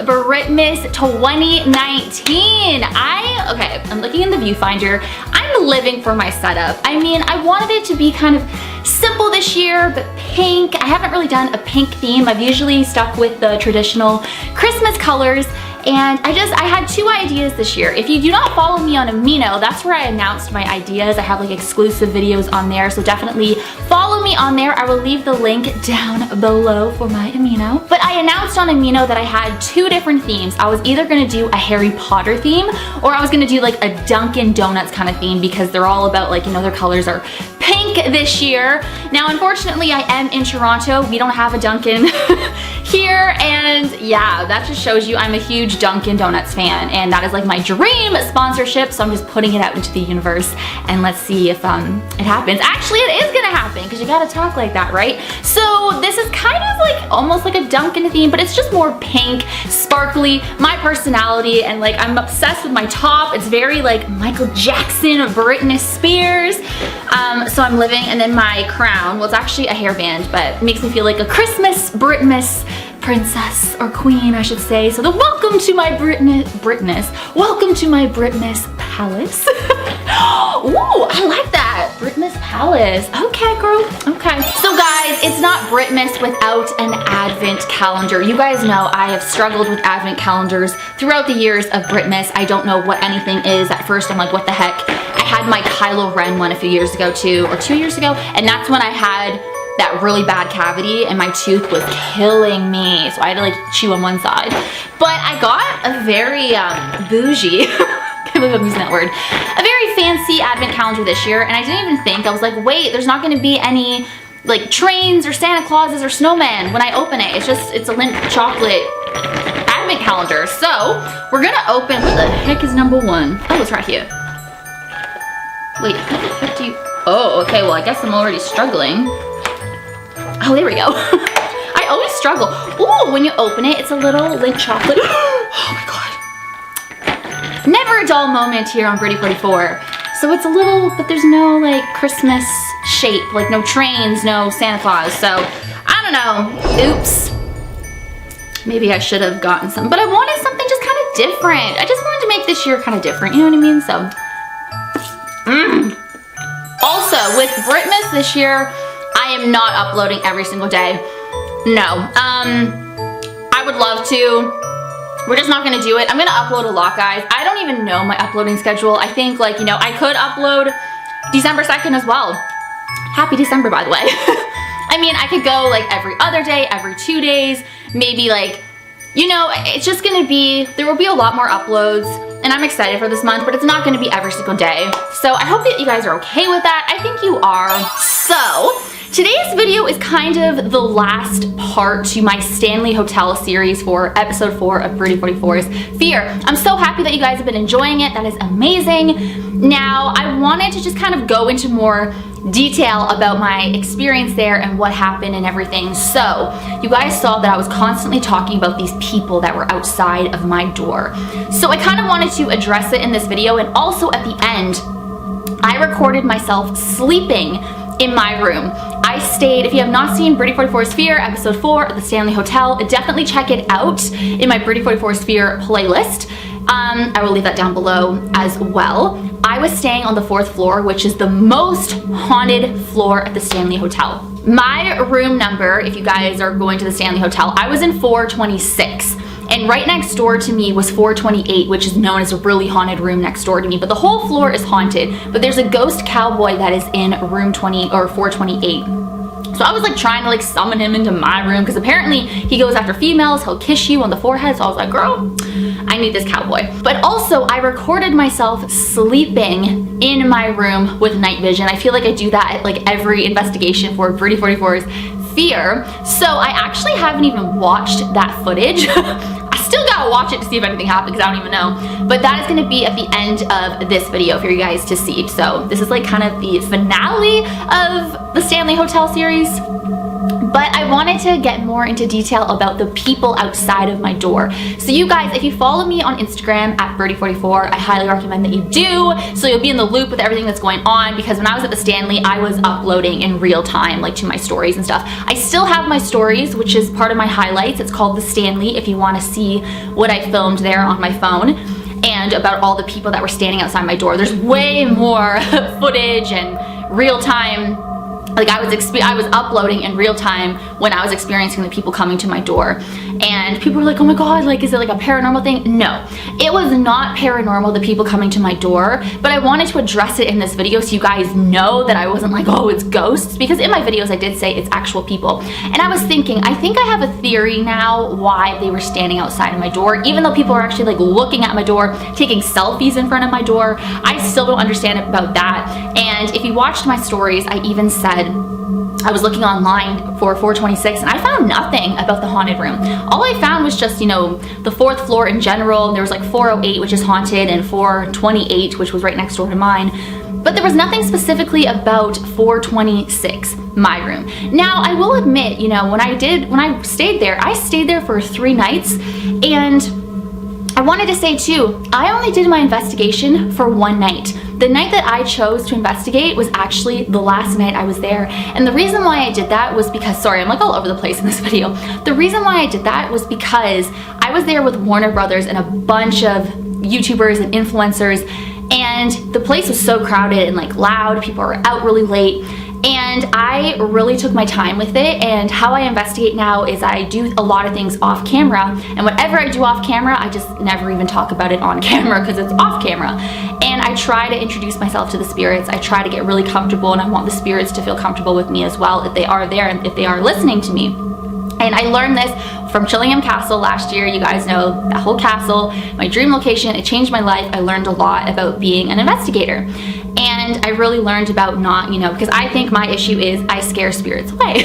Britmas 2019. Okay, I'm looking in the viewfinder. I'm living for my setup. I mean, I wanted it to be kind of simple this year, but pink. I haven't really done a pink theme. I've usually stuck with the traditional Christmas colors. And I had two ideas this year. If you do not follow me on Amino, that's where I announced my ideas. I have like exclusive videos on there, so definitely follow me on there. I will leave the link down below for my Amino. But I announced on Amino that I had two different themes. I was either gonna do a Harry Potter theme, or I was gonna do like a Dunkin' Donuts kind of theme, because they're all about like, you know, their colors are pink this year. Now, unfortunately, I am in Toronto. We don't have a Dunkin' here, and yeah, that just shows you I'm a huge Dunkin' Donuts fan, and that is like my dream sponsorship, so I'm just putting it out into the universe, and let's see if it happens. Actually, it is gonna happen, because you gotta talk like that, right? So this is kind of like almost like a Dunkin' theme, but it's just more pink, sparkly, my personality, and like I'm obsessed with my top. It's very like Michael Jackson, Britney Spears. So I'm living, and then my crown, well, it's actually a hairband, but it makes me feel like a Christmas Britmas princess, or queen, I should say. So welcome to my welcome to my Britmas palace. Ooh, I like that, Britmas palace. Okay, girl, okay. So guys, it's not Britmas without an advent calendar. You guys know I have struggled with advent calendars throughout the years of Britmas. I don't know what anything is. At first, I'm like, what the heck? I had my Kylo Ren one a few years ago too, or 2 years ago, and that's when I had that really bad cavity and my tooth was killing me, so I had to like chew on one side. But I got a very bougie, can't believe I'm using that word, a very fancy advent calendar this year, and I didn't even think, I was like, wait, there's not gonna be any like trains or Santa Clauses or snowmen when I open it. It's a Lindt chocolate advent calendar. So we're gonna open, what the heck is number one? Oh, it's right here. Wait, what do you, oh, okay, well I guess I'm already struggling. Oh, there we go. I always struggle. Ooh, when you open it, it's a little Lindt chocolate. Oh my God. Never a dull moment here on Britty 44. So it's a little, but there's no like Christmas shape, like no trains, no Santa Claus. So I don't know, oops. Maybe I should have gotten some, but I wanted something just kind of different. I just wanted to make this year kind of different, you know what I mean? So, Also, with Britmas this year, I am not uploading every single day. No. I would love to. We're just not gonna do it. I'm gonna upload a lot, guys. I don't even know my uploading schedule. I think, like, you know, I could upload December 2nd as well. Happy December, by the way. I mean, I could go like every other day, every 2 days, maybe like, you know, it's just gonna be, there will be a lot more uploads, and I'm excited for this month, but it's not gonna be every single day. So I hope that you guys are okay with that. I think you are. So, today's video is kind of the last part to my Stanley Hotel series for episode 4 of Britty 44's Fear. I'm so happy that you guys have been enjoying it. That is amazing. Now, I wanted to just kind of go into more detail about my experience there and what happened and everything. So, you guys saw that I was constantly talking about these people that were outside of my door. So I kind of wanted to address it in this video, and also at the end, I recorded myself sleeping in my room. I stayed, if you have not seen Britty 44's Fear, episode 4 of the Stanley Hotel, definitely check it out in my Britty 44's Fear playlist. I will leave that down below as well. I was staying on the 4th floor, which is the most haunted floor at the Stanley Hotel. My room number, if you guys are going to the Stanley Hotel, I was in 426. And right next door to me was 428, which is known as a really haunted room next door to me. But the whole floor is haunted. But there's a ghost cowboy that is in room 20 or 428. So I was like trying to like summon him into my room, because apparently he goes after females, he'll kiss you on the forehead. So I was like, girl, I need this cowboy. But also I recorded myself sleeping in my room with night vision. I feel like I do that at like every investigation for Britty 44's Fear. So I actually haven't even watched that footage. I still gotta watch it to see if anything happened, because I don't even know. But that is gonna be at the end of this video for you guys to see. So this is like kind of the finale of the Stanley Hotel series. But I wanted to get more into detail about the people outside of my door. So you guys, if you follow me on Instagram at Birdie44, I highly recommend that you do, so you'll be in the loop with everything that's going on, because when I was at the Stanley, I was uploading in real time, like to my stories and stuff. I still have my stories, which is part of my highlights. It's called the Stanley, if you want to see what I filmed there on my phone and about all the people that were standing outside my door. There's way more footage and real time. Like I was uploading in real time when I was experiencing the people coming to my door, and people were like, oh my god, like is it like a paranormal thing? No, it was not paranormal, the people coming to my door, but I wanted to address it in this video so you guys know that I wasn't like, oh, it's ghosts, because in my videos I did say it's actual people. And I was thinking, I think I have a theory now why they were standing outside of my door, even though people are actually like looking at my door, taking selfies in front of my door. I still don't understand about that. And if you watched my stories, I even said I was looking online for 426 and I found nothing about the haunted room. All I found was just, you know, the 4th floor in general. There was like 408, which is haunted, and 428, which was right next door to mine. But there was nothing specifically about 426, my room. Now, I will admit, you know, when I stayed there, I stayed there for 3 nights, and I wanted to say too, I only did my investigation for 1 night. The night that I chose to investigate was actually the last night I was there. And the reason why I did that was because, sorry, I'm like all over the place in this video. The reason why I did that was because I was there with Warner Brothers and a bunch of YouTubers and influencers, and the place was so crowded and like loud, people were out really late. And I really took my time with it, and how I investigate now is I do a lot of things off camera, and whatever I do off camera, I just never even talk about it on camera because it's off camera. And I try to introduce myself to the spirits. I try to get really comfortable, and I want the spirits to feel comfortable with me as well if they are there and if they are listening to me. And I learned this from Chillingham Castle last year. You guys know that whole castle, my dream location. It changed my life. I learned a lot about being an investigator. And I really learned about not, you know, because I think my issue is I scare spirits away.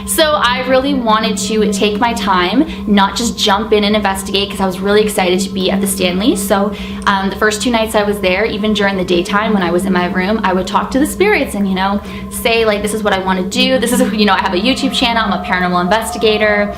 So I really wanted to take my time, not just jump in and investigate, because I was really excited to be at the Stanley. So the first 2 nights I was there, even during the daytime when I was in my room, I would talk to the spirits and, you know, say like, this is what I want to do. This is, you know, I have a YouTube channel. I'm a paranormal investigator.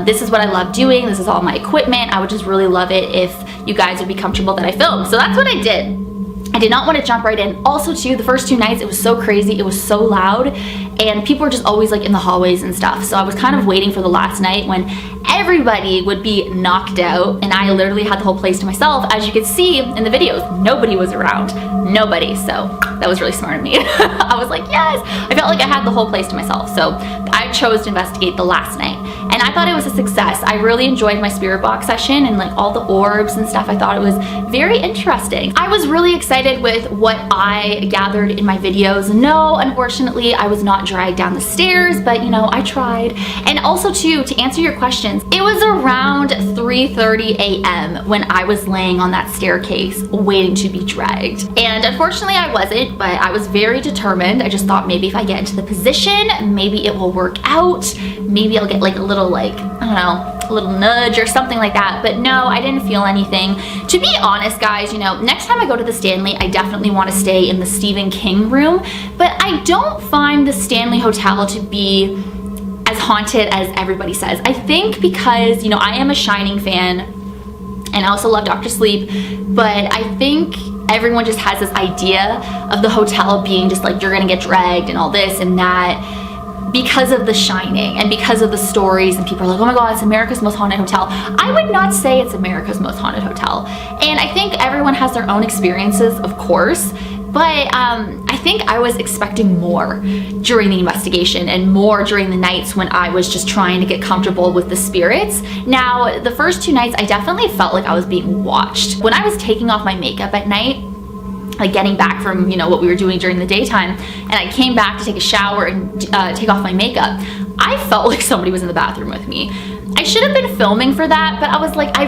This is what I love doing. This is all my equipment. I would just really love it if you guys would be comfortable that I film. So that's what I did. I did not want to jump right in. Also too, the first 2 nights, it was so crazy. It was so loud, and people were just always like in the hallways and stuff. So I was kind of waiting for the last night when everybody would be knocked out, and I literally had the whole place to myself. As you can see in the videos, nobody was around. Nobody. So that was really smart of me. I was like, yes. I felt like I had the whole place to myself. So I chose to investigate the last night, and I thought it was a success. I really enjoyed my spirit box session and like all the orbs and stuff. I thought it was very interesting. I was really excited with what I gathered in my videos. No, unfortunately, I was not dragged down the stairs, but you know, I tried. And also too, to answer your questions, it was around 3:30 a.m. when I was laying on that staircase waiting to be dragged. And unfortunately I wasn't, but I was very determined. I just thought maybe if I get into the position, maybe it will work out. Maybe I'll get like a little like, I don't know, a little nudge or something like that. But no, I didn't feel anything. To be honest, guys, you know, next time I go to the Stanley, I definitely want to stay in the Stephen King room, but I don't find the Stanley Hotel to be as haunted as everybody says. I think because, you know, I am a Shining fan, and I also love Dr. Sleep, but I think everyone just has this idea of the hotel being just like, you're gonna get dragged and all this and that, because of The Shining and because of the stories, and people are like, oh my god, it's America's most haunted hotel. I would not say it's America's most haunted hotel. And I think everyone has their own experiences, of course, but I think I was expecting more during the investigation and more during the nights when I was just trying to get comfortable with the spirits. Now, the first 2 nights, I definitely felt like I was being watched. When I was taking off my makeup at night, like getting back from, you know, what we were doing during the daytime, and I came back to take a shower and take off my makeup, I felt like somebody was in the bathroom with me. I should have been filming for that, but I was like, I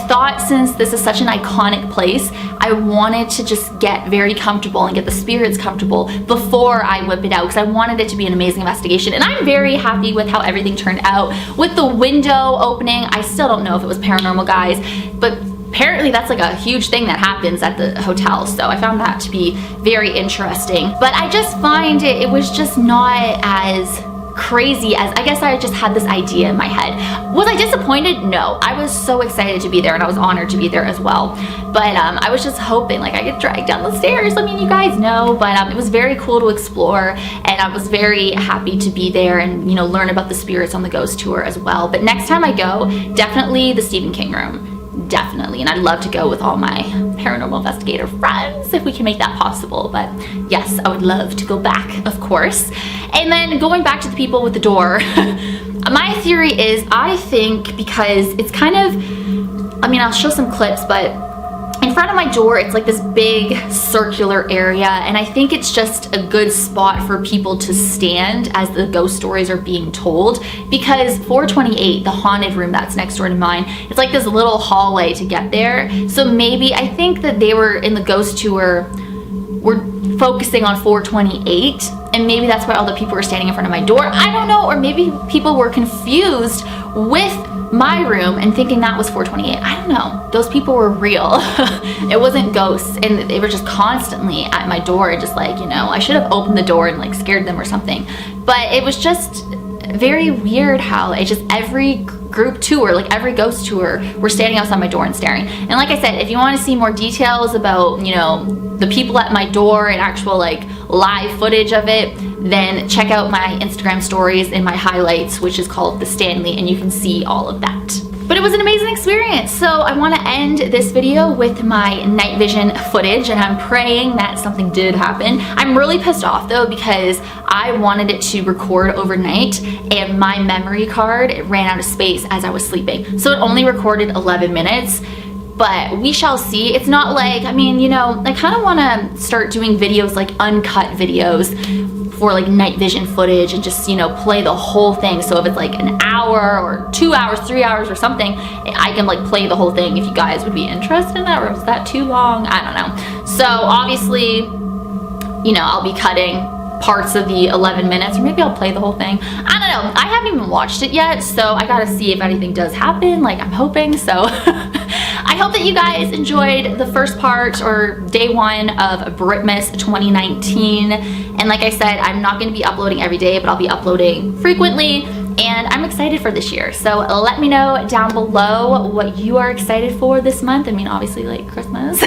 thought since this is such an iconic place, I wanted to just get very comfortable and get the spirits comfortable before I whip it out, because I wanted it to be an amazing investigation. And I'm very happy with how everything turned out. With the window opening, I still don't know if it was paranormal, guys, but apparently that's like a huge thing that happens at the hotel, so I found that to be very interesting. But I just find it was just not as crazy as, I guess I just had this idea in my head. Was I disappointed? No. I was so excited to be there, and I was honored to be there as well. But I was just hoping like I could drag down the stairs. I mean, you guys know, but it was very cool to explore, and I was very happy to be there and, you know, learn about the spirits on the ghost tour as well. But next time I go, definitely the Stephen King room. Definitely, and I'd love to go with all my paranormal investigator friends if we can make that possible. But yes, I would love to go back, of course. And then going back to the people with the door, my theory is, I think because it's kind of, I mean, I'll show some clips, but in front of my door, it's like this big circular area, and I think it's just a good spot for people to stand as the ghost stories are being told, because 428, the haunted room that's next door to mine, it's like this little hallway to get there. So maybe, I think that they were in the ghost tour, were focusing on 428, and maybe that's why all the people were standing in front of my door. I don't know, or maybe people were confused with my room and thinking that was 428. I don't know. Those people were real. It wasn't ghosts, and they were just constantly at my door, and just like, you know, I should have opened the door and like scared them or something. But it was just very weird how it just, every group tour, like every ghost tour, were standing outside my door and staring. And like I said, if you want to see more details about, you know, the people at my door and actual like live footage of it, then check out my Instagram stories and my highlights, which is called the Stanley, and you can see all of that. But it was an amazing experience, so I want to end this video with my night vision footage, and I'm praying that something did happen. I'm really pissed off though, because I wanted it to record overnight, and my memory card, it ran out of space as I was sleeping, so it only recorded 11 minutes. But we shall see. It's not like, I mean, you know, I kind of want to start doing videos, like uncut videos for like night vision footage, and just, you know, play the whole thing. So if it's like an hour or 2 hours, 3 hours or something, I can like play the whole thing if you guys would be interested in that, or is that too long? I don't know. So obviously, you know, I'll be cutting parts of the 11 minutes, or maybe I'll play the whole thing. I don't know. I haven't even watched it yet, so I gotta see if anything does happen, like I'm hoping. So I hope that you guys enjoyed the first part, or day one of Britmas 2019. And like I said, I'm not going to be uploading every day, but I'll be uploading frequently, and I'm excited for this year. So let me know down below what you are excited for this month. I mean, obviously like Christmas.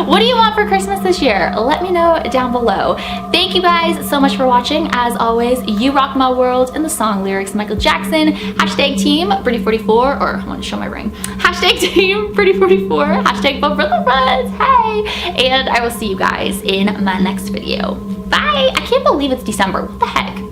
What do you want for Christmas this year? Let me know down below. Thank you guys so much for watching. As always, you rock my world. In the song lyrics, Michael Jackson. Hashtag team Pretty44, or I want to show my ring. Hashtag team Pretty44. Hashtag vote for the friends. Hey! And I will see you guys in my next video. Bye! I can't believe it's December. What the heck?